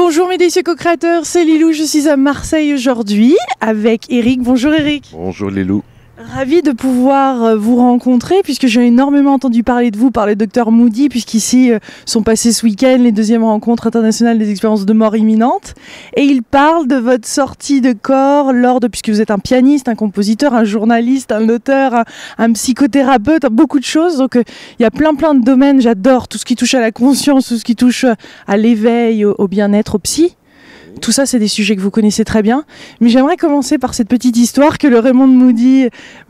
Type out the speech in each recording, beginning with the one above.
Bonjour mes délicieux co-créateurs, c'est Lilou, je suis à Marseille aujourd'hui avec Eric. Bonjour Eric. Bonjour Lilou. Ravi de pouvoir vous rencontrer puisque j'ai énormément entendu parler de vous par le docteur Moody, puisqu'ici sont passées ce week-end les deuxièmes rencontres internationales des expériences de mort imminente. Et il parle de votre sortie de corps puisque vous êtes un pianiste, un compositeur, un journaliste, un auteur, un psychothérapeute, beaucoup de choses. Donc il y a plein de domaines, j'adore tout ce qui touche à la conscience, tout ce qui touche à l'éveil, au bien-être, au psy. Tout ça, c'est des sujets que vous connaissez très bien. Mais j'aimerais commencer par cette petite histoire que le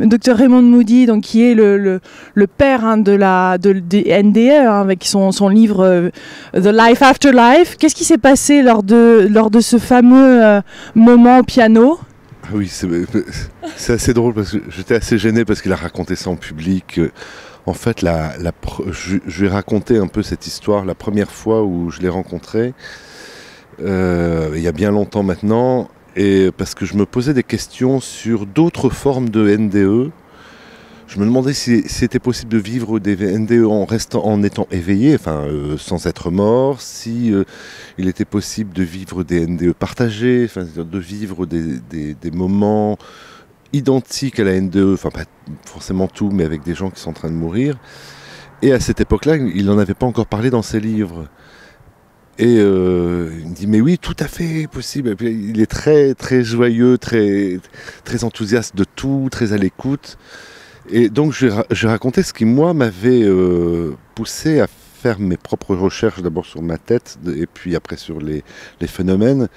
docteur Raymond Moody, donc, qui est le père des NDE, avec son livre The Life After Life. Qu'est-ce qui s'est passé lors de ce fameux moment au piano ? Oui, c'est assez drôle parce que j'étais assez gêné parce qu'il a raconté ça en public. En fait, je lui ai raconté un peu cette histoire la première fois où je l'ai rencontré. Il y a bien longtemps maintenant, et parce que je me posais des questions sur d'autres formes de NDE. Je me demandais si c'était possible de vivre des NDE en étant éveillé, sans être mort, si il était possible de vivre des NDE partagés, de vivre des moments identiques à la NDE, pas forcément tout, mais avec des gens qui sont en train de mourir. Et à cette époque-là, il n'en avait pas encore parlé dans ses livres. Et il me dit mais oui, tout à fait possible. Et puis, il est très très joyeux, très très enthousiaste de tout, très à l'écoute. Et donc j'ai raconté ce qui moi m'avait poussé à faire mes propres recherches, d'abord sur ma tête et puis après sur les phénomènes.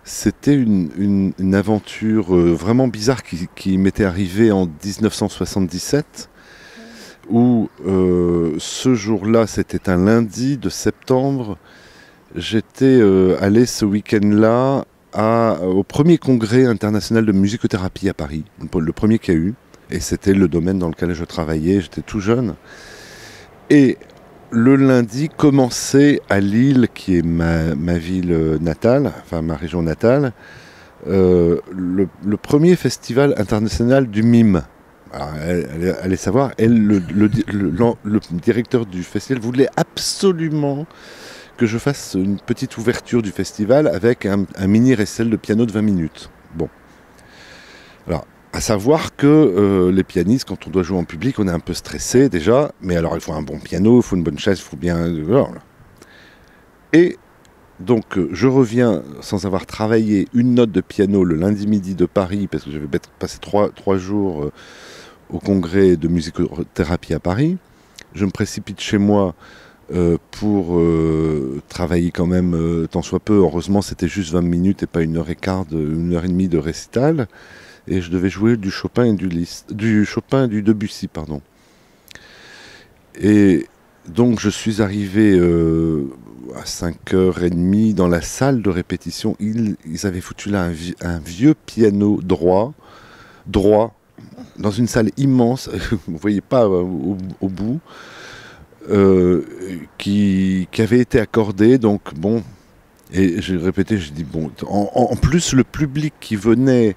C'était une aventure vraiment bizarre qui m'était arrivée en 1977. Où ce jour-là, c'était un lundi de septembre. J'étais allé ce week-end-là au premier congrès international de musicothérapie à Paris, le premier qu'il y a eu, et c'était le domaine dans lequel je travaillais, j'étais tout jeune. Et le lundi commençait à Lille, qui est ma ville natale, ma région natale, le premier festival international du mime. Alors, allez savoir, le directeur du festival voulait absolument que je fasse une petite ouverture du festival avec un mini récital de piano de 20 minutes. Bon. Alors, à savoir que les pianistes, quand on doit jouer en public, on est un peu stressé déjà, mais alors il faut un bon piano, il faut une bonne chaise, il faut bien... Voilà. Et donc, je reviens sans avoir travaillé une note de piano le lundi midi de Paris, parce que j'avais passé trois jours au congrès de musicothérapie à Paris. Je me précipite chez moi pour travailler quand même tant soit peu. Heureusement, c'était juste 20 minutes et pas 1h15, 1h30 de récital. Et je devais jouer du Chopin et du Debussy, pardon. Et donc, je suis arrivé à 5h30 dans la salle de répétition. Ils avaient foutu là un vieux piano droit, dans une salle immense, vous ne voyez pas au bout, qui avait été accordé, donc bon, et j'ai répété, j'ai dit bon, en plus le public qui venait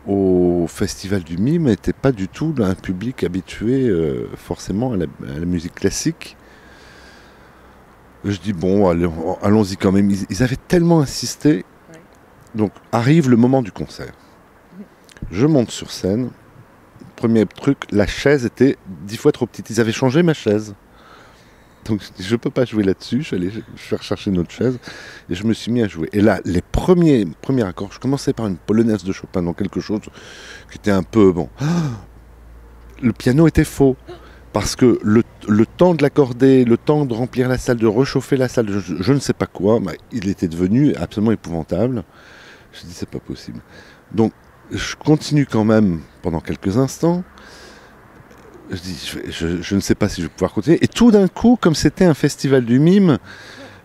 au festival du mime n'était pas du tout un public habitué forcément à la musique classique. Je dis bon, allons-y quand même, ils avaient tellement insisté, donc arrive le moment du concert. Je monte sur scène. Premier truc, la chaise était 10 fois trop petite. Ils avaient changé ma chaise. Donc je ne peux pas jouer là-dessus. Je suis allé faire chercher une autre chaise et je me suis mis à jouer. Et là, les premiers accords, je commençais par une polonaise de Chopin, donc quelque chose qui était un peu bon. Le piano était faux. Parce que le temps de l'accorder, le temps de remplir la salle, de réchauffer la salle, je ne sais pas quoi, il était devenu absolument épouvantable. Je dis c'est pas possible. Donc je continue quand même pendant quelques instants. Je dis, je ne sais pas si je vais pouvoir continuer. Et tout d'un coup, comme c'était un festival du mime,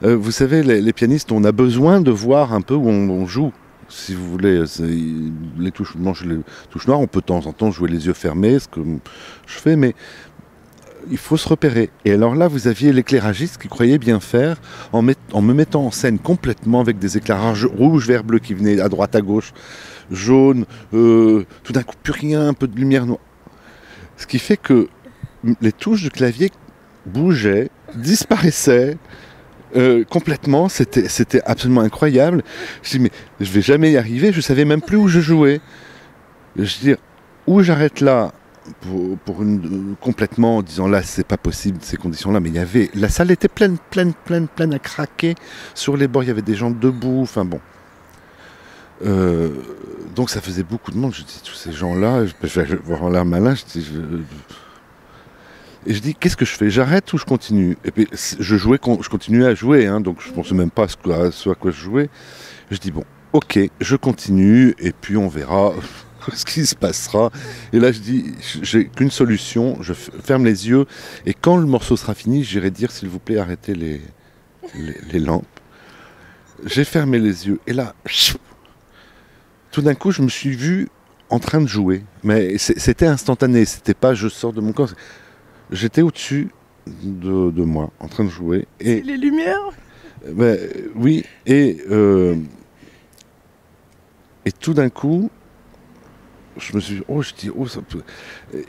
vous savez, les pianistes, on a besoin de voir un peu où on joue. Si vous voulez, les touches blanches et les touches noires, on peut de temps en temps jouer les yeux fermés, ce que je fais, mais il faut se repérer. Et alors là, vous aviez l'éclairagiste qui croyait bien faire en me mettant en scène complètement avec des éclairages rouge, vert, bleu qui venaient à droite, à gauche, jaune, tout d'un coup plus rien, un peu de lumière noire. Ce qui fait que les touches du clavier bougeaient, disparaissaient, Complètement, c'était absolument incroyable. Je dis mais je vais jamais y arriver, je savais même plus où je jouais. Je veux dire, où j'arrête là complètement en disant là c'est pas possible ces conditions-là, mais la salle était pleine à craquer. Sur les bords il y avait des gens debout, enfin bon. Donc ça faisait beaucoup de monde. Je dis tous ces gens-là, je vais voir l'air malin. Et je dis, qu'est-ce que je fais? J'arrête ou je continue? Et puis, je continuais à jouer, hein, donc je ne pensais même pas à ce à quoi je jouais. Je dis, bon, ok, je continue, et puis on verra ce qui se passera. Et là, je dis, j'ai qu'une solution, je ferme les yeux, et quand le morceau sera fini, j'irai dire, s'il vous plaît, arrêtez les lampes. J'ai fermé les yeux, et là, tout d'un coup, je me suis vu en train de jouer. Mais c'était instantané, c'était pas je sors de mon corps. J'étais au-dessus de moi, en train de jouer. Et les lumières? Oui, et tout d'un coup, je me suis dit, ça peut...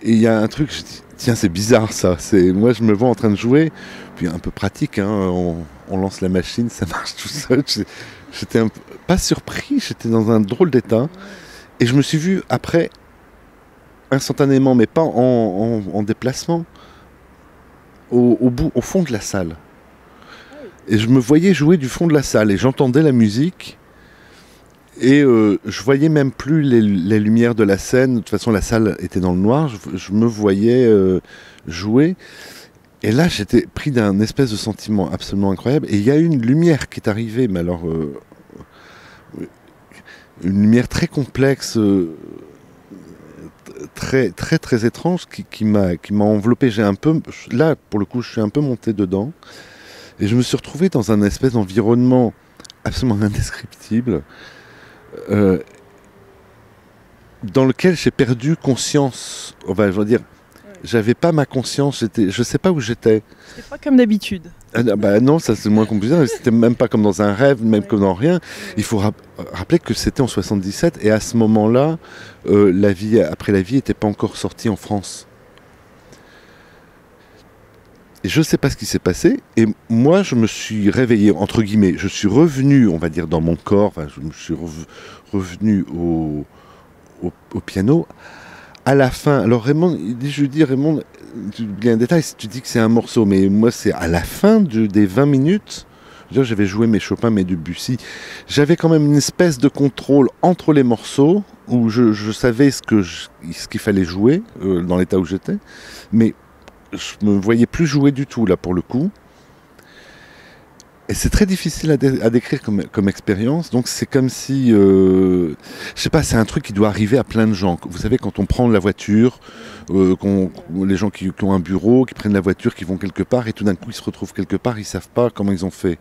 Et il y a un truc, je dis, tiens, c'est bizarre ça. Moi, je me vois en train de jouer, puis un peu pratique, hein, on lance la machine, ça marche tout seul. J'étais pas surpris, j'étais dans un drôle d'état. Et je me suis vu après, instantanément, mais pas en déplacement, au fond de la salle. Et je me voyais jouer du fond de la salle et j'entendais la musique et je voyais même plus les lumières de la scène. De toute façon, la salle était dans le noir. Je me voyais jouer. Et là, j'étais pris d'un espèce de sentiment absolument incroyable. Et il y a une lumière qui est arrivée, mais alors une lumière très complexe. Très très très étrange qui m'a enveloppé. Là pour le coup je suis un peu monté dedans et je me suis retrouvé dans un espèce d'environnement absolument indescriptible dans lequel j'ai perdu conscience. Enfin, je veux dire, j'avais pas ma conscience, je sais pas où j'étais. C'était pas comme d'habitude. Non, ça c'est moins compliqué. C'était même pas comme dans un rêve, même comme dans rien. Il faut rappeler que c'était en 77 et à ce moment-là, La vie après la vie n'était pas encore sortie en France. Et je sais pas ce qui s'est passé. Et moi, je me suis réveillé entre guillemets. Je suis revenu, on va dire, dans mon corps. Enfin, je me suis revenu au piano. À la fin, alors Raymond, je lui dis, Raymond, tu oublies un détail, tu dis que c'est un morceau, mais moi c'est à la fin des 20 minutes, j'avais joué mes Chopin, mes Debussy, j'avais quand même une espèce de contrôle entre les morceaux, où je savais ce qu'il fallait jouer, dans l'état où j'étais, mais je me voyais plus jouer du tout là pour le coup. Et c'est très difficile à décrire comme expérience. Donc c'est comme si, je sais pas, c'est un truc qui doit arriver à plein de gens. Vous savez, quand on prend la voiture, les gens qui ont un bureau, qui prennent la voiture, qui vont quelque part, et tout d'un coup ils se retrouvent quelque part, ils savent pas comment ils ont fait.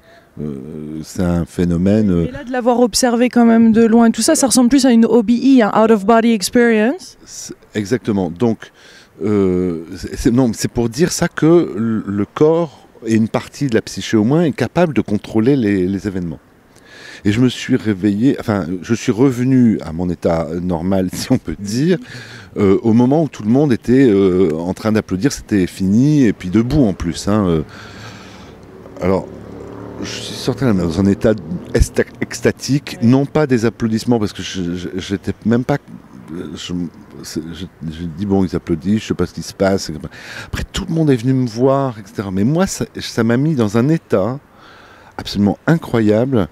C'est un phénomène. Et là, de l'avoir observé quand même de loin, tout ça, ça ressemble plus à une OBE, un out of body experience. Exactement. Donc c'est pour dire ça que le corps et une partie de la psyché au moins est capable de contrôler les événements. Et je me suis réveillé, enfin, je suis revenu à mon état normal, si on peut dire, au moment où tout le monde était en train d'applaudir, c'était fini, et puis debout en plus. Alors, je suis sorti dans un état extatique, non pas des applaudissements, parce que j'étais même pas... J'ai dit bon, ils applaudissent, je sais pas ce qui se passe. Après, tout le monde est venu me voir, etc. Mais moi, ça m'a mis dans un état absolument incroyable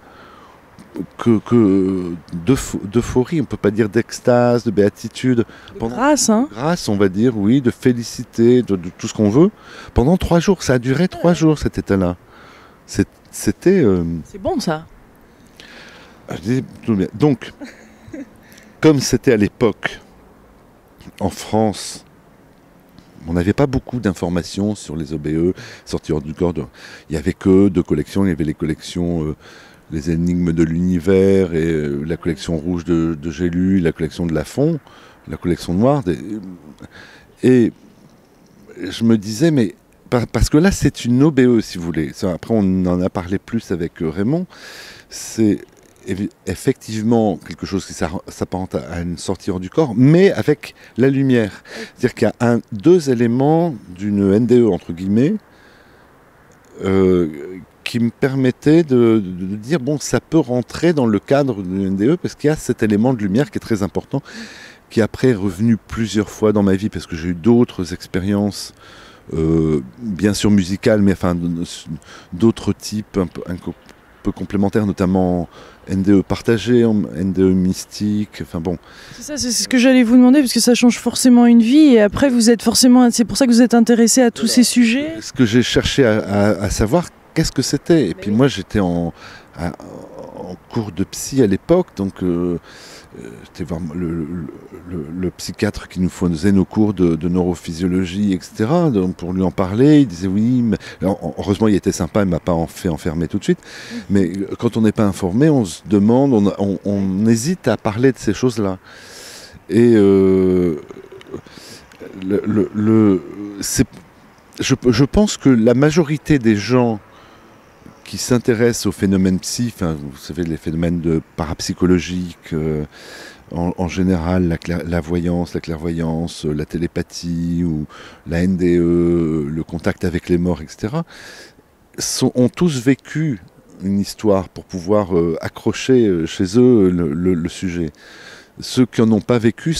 d'euphorie, on peut pas dire d'extase, de béatitude. Grâce, hein. Grâce, on va dire, oui, de félicité, de tout ce qu'on veut. Pendant 3 jours, ça a duré 3 jours cet état-là. C'était. C'est bon ça. Donc. Comme c'était à l'époque, en France, on n'avait pas beaucoup d'informations sur les OBE, sorties hors du corps. Il n'y avait que 2 collections. Il y avait les collections Les Énigmes de l'Univers et la collection rouge de J'ai lu, la collection de Lafon, la collection noire. Et je me disais, mais parce que là, c'est une OBE, si vous voulez. Après, on en a parlé plus avec Raymond. C'est effectivement quelque chose qui s'apparente à une sortie hors du corps, mais avec la lumière. C'est-à-dire qu'il y a 2 éléments d'une NDE, entre guillemets, qui me permettait de dire, bon, ça peut rentrer dans le cadre du NDE, parce qu'il y a cet élément de lumière qui est très important, qui après est revenu plusieurs fois dans ma vie, parce que j'ai eu d'autres expériences, bien sûr musicales, mais enfin d'autres types un peu complémentaires, notamment NDE partagé, NDE mystique, enfin bon. C'est ça, c'est ce que j'allais vous demander, parce que ça change forcément une vie, et après vous êtes forcément, c'est pour ça que vous êtes intéressé à tous ces sujets. Ce que j'ai cherché à savoir, qu'est-ce que c'était. Et puis moi j'étais en cours de psy à l'époque, donc j'étais voir le psychiatre qui nous faisait nos cours de neurophysiologie, etc. Donc pour lui en parler, il disait oui, mais heureusement il était sympa, il ne m'a pas fait enfermer tout de suite. Mais quand on n'est pas informé, on se demande, on hésite à parler de ces choses-là. Et je pense que la majorité des gens qui s'intéressent aux phénomènes psy, enfin, vous savez, les phénomènes parapsychologiques, en général, la voyance, la clairvoyance, la télépathie, ou la NDE, le contact avec les morts, etc., ont tous vécu une histoire pour pouvoir accrocher chez eux le sujet. Ceux qui n'en ont pas vécu,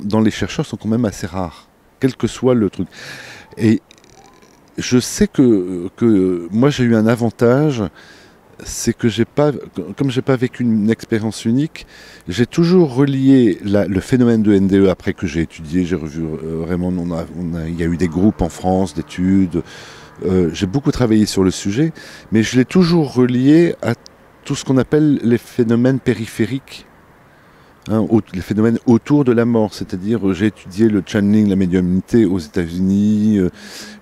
dans les chercheurs, sont quand même assez rares, quel que soit le truc. Et je sais que moi j'ai eu un avantage, c'est que comme j'ai pas vécu une expérience unique, j'ai toujours relié le phénomène de NDE après que j'ai étudié, j'ai revu vraiment, il y a eu des groupes en France d'études, j'ai beaucoup travaillé sur le sujet, mais je l'ai toujours relié à tout ce qu'on appelle les phénomènes périphériques. Les phénomènes autour de la mort, c'est-à-dire j'ai étudié le channeling, la médiumnité aux États-Unis,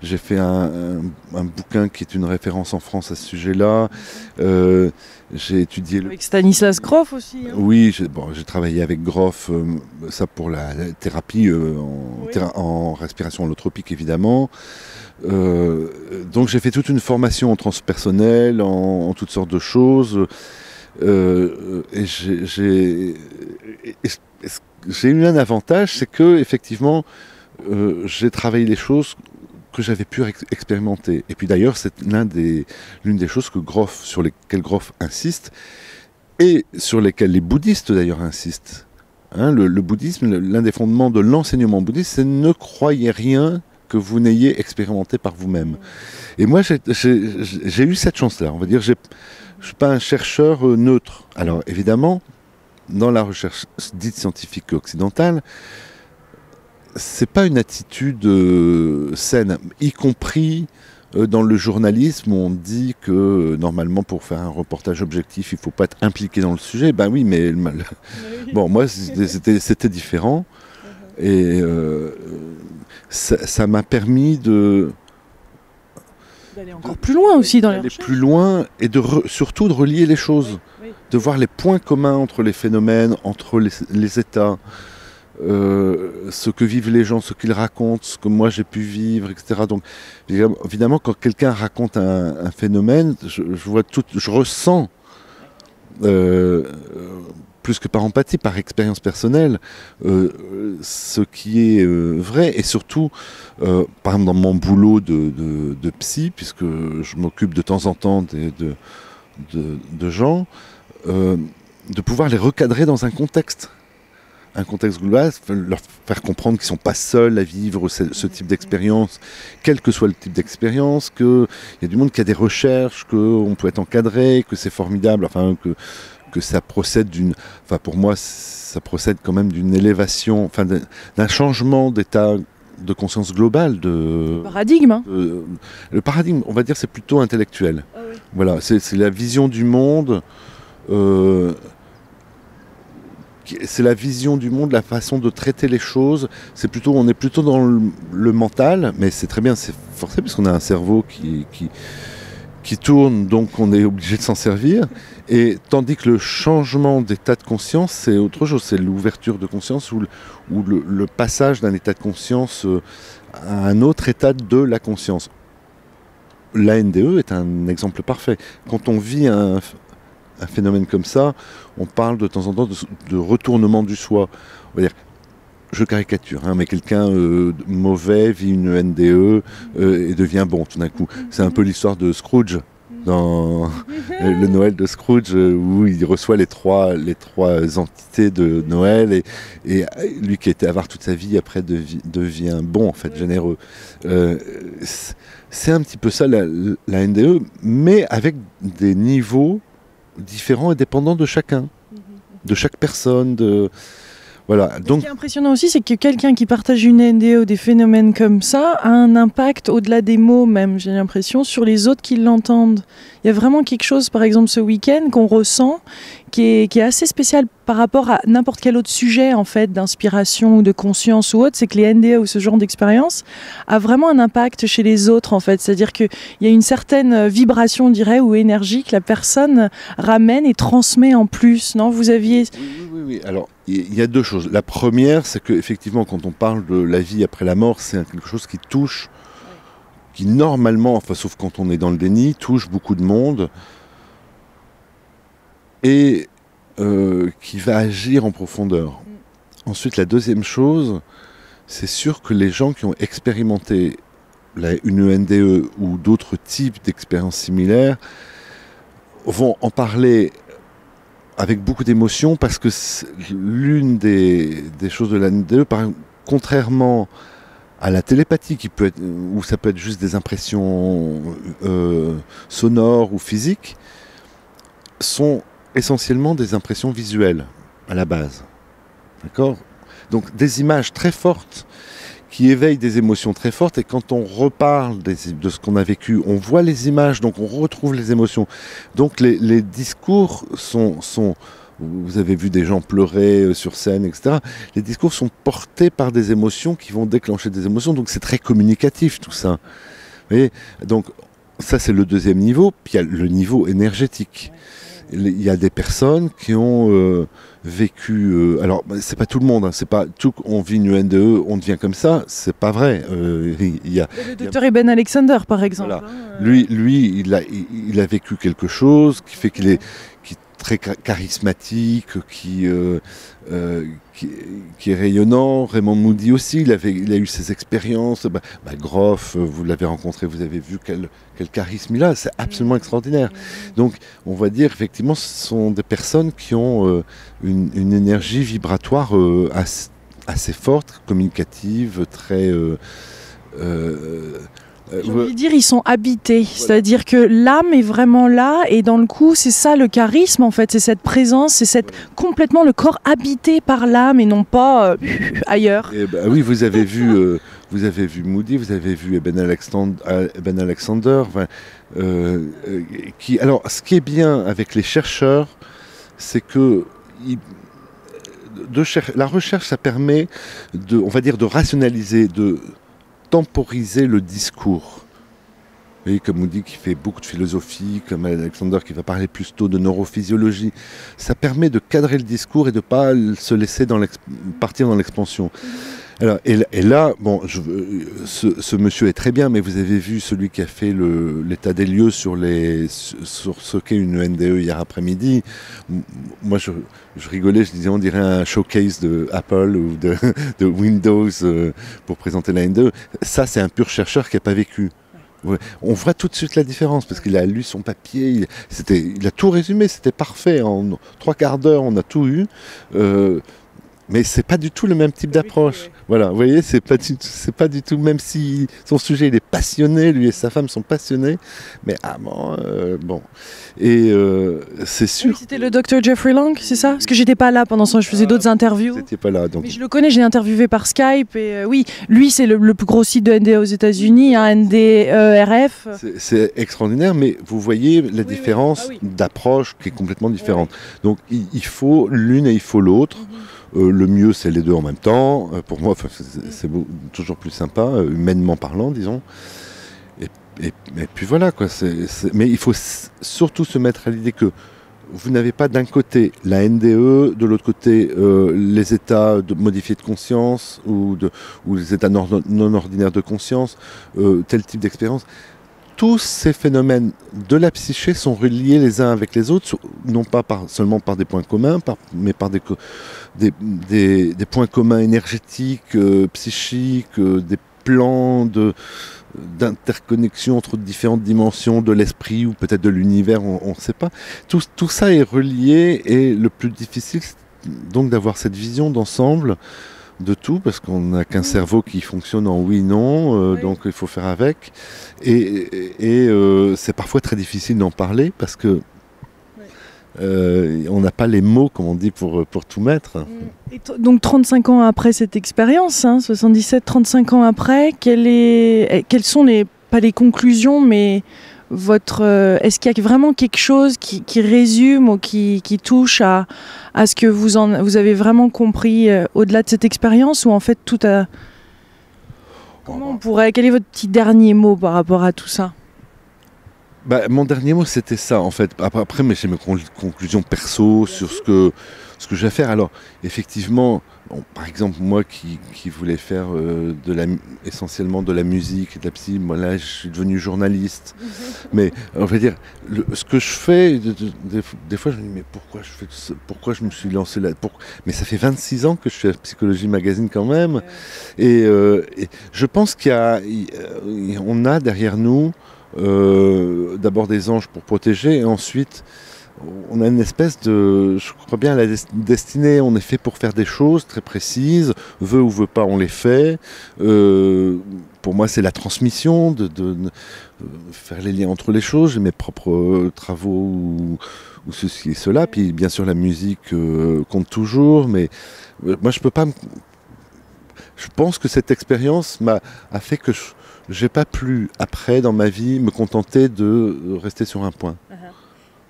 j'ai fait un bouquin qui est une référence en France à ce sujet-là, j'ai étudié... Avec Stanislas Grof aussi. Oui, j'ai travaillé avec Grof, ça pour la thérapie en respiration holotropique évidemment. Donc j'ai fait toute une formation en transpersonnel, en toutes sortes de choses. Et j'ai eu un avantage, c'est que effectivement j'ai travaillé les choses que j'avais pu expérimenter. Et puis d'ailleurs c'est l'une des choses sur lesquelles Grof insiste, et sur lesquelles les bouddhistes d'ailleurs insistent. Le bouddhisme, l'un des fondements de l'enseignement bouddhiste, c'est ne croyez rien que vous n'ayez expérimenté par vous-même. Et moi j'ai eu cette chance-là, on va dire. Je ne suis pas un chercheur neutre. Alors évidemment, dans la recherche dite scientifique occidentale, c'est pas une attitude saine, y compris dans le journalisme où on dit que normalement pour faire un reportage objectif, il ne faut pas être impliqué dans le sujet. Ben oui, mais bon, moi c'était différent, et ça m'a permis d'aller encore plus loin aussi dans les recherches. Plus loin, et surtout de relier les choses, de voir les points communs entre les phénomènes, entre les états, ce que vivent les gens, ce qu'ils racontent, ce que moi j'ai pu vivre, etc. Donc évidemment, quand quelqu'un raconte un phénomène, je ressens, plus que par empathie, par expérience personnelle, ce qui est vrai. Et surtout, par exemple dans mon boulot de psy, puisque je m'occupe de temps en temps de gens, de pouvoir les recadrer dans un contexte global, leur faire comprendre qu'ils ne sont pas seuls à vivre ce type d'expérience, quel que soit le type d'expérience, qu'il y a du monde qui a des recherches, qu'on peut être encadré, que c'est formidable, enfin que ça procède pour moi, ça procède quand même d'une élévation, enfin d'un changement d'état de conscience globale. Paradigme. Le paradigme, on va dire, c'est plutôt intellectuel. Ah oui. Voilà, c'est la vision du monde. C'est la vision du monde, la façon de traiter les choses. On est plutôt dans le mental, mais c'est très bien, c'est forcé parce qu'on a un cerveau qui tourne, donc on est obligé de s'en servir. Et tandis que le changement d'état de conscience, c'est autre chose, c'est l'ouverture de conscience ou le passage d'un état de conscience à un autre état de la conscience. La NDE est un exemple parfait. Quand on vit un phénomène comme ça, on parle de temps en temps de retournement du soi. On va dire, je caricature, mais quelqu'un mauvais vit une NDE et devient bon tout d'un coup. C'est un peu l'histoire de Scrooge dans le Noël de Scrooge, où il reçoit les trois entités de Noël, et lui qui a été avare toute sa vie, après devient bon, en fait, généreux. C'est un petit peu ça la NDE, mais avec des niveaux différents et dépendants de chacun, de chaque personne, voilà. Donc, ce qui est impressionnant aussi, c'est que quelqu'un qui partage une NDE ou des phénomènes comme ça a un impact au-delà des mots même, j'ai l'impression, sur les autres qui l'entendent. Il y a vraiment quelque chose, par exemple ce week-end, qu'on ressent, qui est assez spécial par rapport à n'importe quel autre sujet en fait, d'inspiration ou de conscience ou autre. C'est que les NDE ou ce genre d'expérience a vraiment un impact chez les autres en fait. C'est-à-dire qu'il y a une certaine vibration, on dirait, ou énergie que la personne ramène et transmet en plus. Non, vous aviez... Oui. Alors, il y a deux choses. La première, c'est qu'effectivement, quand on parle de la vie après la mort, c'est quelque chose qui touche, qui normalement, enfin, sauf quand on est dans le déni, touche beaucoup de monde et qui va agir en profondeur. Ensuite, la deuxième chose, c'est sûr que les gens qui ont expérimenté une NDE ou d'autres types d'expériences similaires vont en parler avec beaucoup d'émotion, parce que l'une des choses de la NDE, contrairement à la télépathie, qui peut être, où ça peut être juste des impressions sonores ou physiques, sont essentiellement des impressions visuelles à la base. D'accord ? Donc des images très fortes qui éveillent des émotions très fortes, et quand on reparle de ce qu'on a vécu, on voit les images, donc on retrouve les émotions. Donc les discours sont... Vous avez vu des gens pleurer sur scène, etc. Les discours sont portés par des émotions qui vont déclencher des émotions, donc c'est très communicatif tout ça. Vous voyez ? Donc ça c'est le deuxième niveau, puis il y a le niveau énergétique. Il y a des personnes qui ont vécu... alors, c'est pas tout le monde, hein, c'est pas tout on vit une NDE, on devient comme ça, c'est pas vrai. Le docteur Eben Alexander, par exemple. Voilà. Lui, il a vécu quelque chose qui fait qu'il est très charismatique, qui est rayonnant. Raymond Moody aussi, il a eu ses expériences. Groff, vous l'avez rencontré, vous avez vu quel charisme il a, c'est absolument extraordinaire. Donc on va dire effectivement ce sont des personnes qui ont une énergie vibratoire assez forte, communicative, très... J'ai envie de dire, ils sont habités, c'est-à-dire que l'âme est vraiment là, et dans le coup, c'est ça le charisme en fait, c'est cette présence, c'est complètement le corps habité par l'âme et non pas ailleurs. Oui, vous avez vu Moody, vous avez vu Eben Alexander, alors, ce qui est bien avec les chercheurs, c'est que la recherche, ça permet on va dire, de rationaliser, de temporiser le discours. Vous voyez, comme Moody qui fait beaucoup de philosophie, comme Alexander qui va parler plus tôt de neurophysiologie, ça permet de cadrer le discours et de ne pas se laisser partir dans l'expansion. Alors, et là, bon, ce monsieur est très bien, mais vous avez vu celui qui a fait l'état des lieux sur ce qu'est une NDE hier après-midi. Moi, je rigolais, je disais, on dirait un showcase de Apple ou de Windows pour présenter la NDE. Ça, c'est un pur chercheur qui n'a pas vécu. Ouais. On voit tout de suite la différence, parce qu'il a lu son papier, il a tout résumé, c'était parfait. En 3/4 d'heure, on a tout eu. Mais c'est pas du tout le même type d'approche. Voilà, vous voyez, c'est pas du tout, même si son sujet il est passionné, lui et sa femme sont passionnés, mais bon. Et c'est sûr. Oui, c'était le docteur Jeffrey Lang, c'est ça ? Parce que j'étais pas là pendant ça, je faisais d'autres interviews. Vous n'étiez pas là, donc. Mais je le connais, je l'ai interviewé par Skype, et oui, lui c'est le plus gros site de NDE aux États-Unis, NDERF. C'est extraordinaire, mais vous voyez la différence d'approche qui est complètement différente. Donc il faut l'une et il faut l'autre. Le mieux, c'est les deux en même temps. Pour moi, c'est toujours plus sympa, humainement parlant, disons. Et puis voilà, quoi. Mais il faut surtout se mettre à l'idée que vous n'avez pas d'un côté la NDE, de l'autre côté les états modifiés de conscience ou les états non ordinaires de conscience, tel type d'expérience. Tous ces phénomènes de la psyché sont reliés les uns avec les autres, non pas seulement par des points communs, mais par des points communs énergétiques, psychiques, des plans d'interconnexion entre différentes dimensions de l'esprit ou peut-être de l'univers, on ne sait pas. Tout ça est relié et le plus difficile, c'est donc d'avoir cette vision d'ensemble de tout, parce qu'on n'a qu'un cerveau qui fonctionne en oui-non, Oui. donc il faut faire avec. Et c'est parfois très difficile d'en parler parce que on n'a pas les mots, comme on dit, pour tout mettre. Et donc 35 ans après cette expérience, 77, 35 ans après, quelles sont pas les conclusions, mais est-ce qu'il y a vraiment quelque chose qui résume ou qui touche à ce que vous avez vraiment compris au-delà de cette expérience, ou en fait tout a... Quel est votre petit dernier mot par rapport à tout ça? Mon dernier mot, c'était ça, en fait. Après, mais j'ai mes conclusions perso sur ce que je vais faire. Alors, effectivement, par exemple, moi qui voulais faire essentiellement de la musique et de la psy, moi là, je suis devenu journaliste. Mais on va dire, ce que je fais, des fois, je me dis, mais pourquoi je me suis lancé là? Mais ça fait 26 ans que je suis à Psychologie Magazine quand même. Et je pense on a derrière nous d'abord des anges pour protéger, et ensuite on a une espèce de, je crois bien, la destinée. On est fait pour faire des choses très précises, veut ou veut pas, on les fait. Pour moi, c'est la transmission, de faire les liens entre les choses. J'ai mes propres travaux ou ceci et cela. Puis bien sûr, la musique compte toujours, mais moi, je peux pas. Je pense que cette expérience a fait que j'ai pas pu, après, dans ma vie, me contenter de rester sur un point.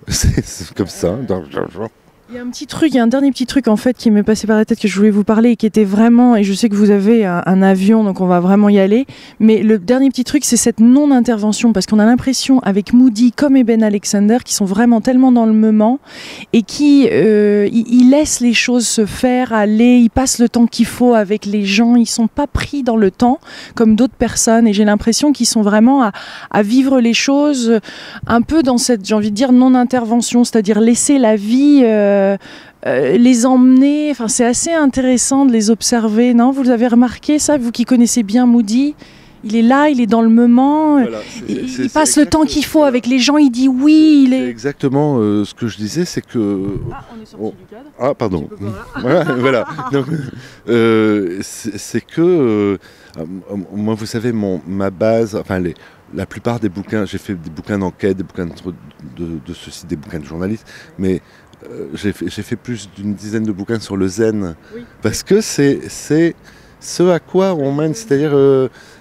C'est comme ça. Il y a un dernier petit truc en fait qui m'est passé par la tête que je voulais vous parler et qui était vraiment, et je sais que vous avez un avion donc on va vraiment y aller, mais le dernier petit truc c'est cette non-intervention, parce qu'on a l'impression avec Moody comme Eben Alexander qui sont vraiment tellement dans le moment et qui ils laissent les choses se faire, aller, ils passent le temps qu'il faut avec les gens, ils sont pas pris dans le temps comme d'autres personnes, et j'ai l'impression qu'ils sont vraiment à vivre les choses un peu dans cette, j'ai envie de dire, non-intervention, c'est-à-dire laisser la vie les emmener. Enfin, c'est assez intéressant de les observer, non? Vous avez remarqué ça, vous qui connaissez bien Moody? Il est là, il est dans le moment, voilà, il passe le temps qu'il faut avec les gens, il dit oui. C'est exactement ce que je disais, c'est que... Ah, on est sorti du cadre. Ah, pardon. Voilà. Donc, c'est que... moi, vous savez, ma base... Enfin, la plupart des bouquins... J'ai fait des bouquins d'enquête, des bouquins de ceci, des bouquins de journalistes, mais... j'ai fait plus d'une dizaine de bouquins sur le zen, oui. Parce que c'est ce à quoi on mène, c'est-à-dire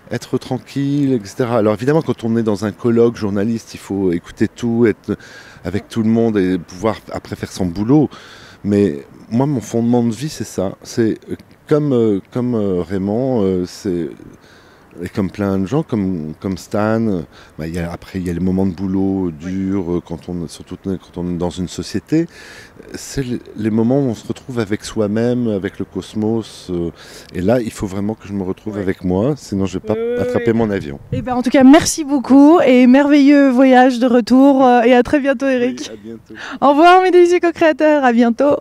être tranquille, etc. Alors évidemment, quand on est dans un colloque journaliste, il faut écouter tout, être avec tout le monde et pouvoir après faire son boulot. Mais moi, mon fondement de vie, c'est ça. C'est comme Raymond, et comme plein de gens, comme Stan, après il y a les moments de boulot durs, surtout quand on est dans une société. C'est les moments où on se retrouve avec soi-même, avec le cosmos. Et là, il faut vraiment que je me retrouve avec moi, sinon je ne vais pas attraper mon avion. Et en tout cas, merci beaucoup et merveilleux voyage de retour. Et à très bientôt, Eric. Oui, à bientôt. Au revoir, mes délicieux co-créateurs. À bientôt.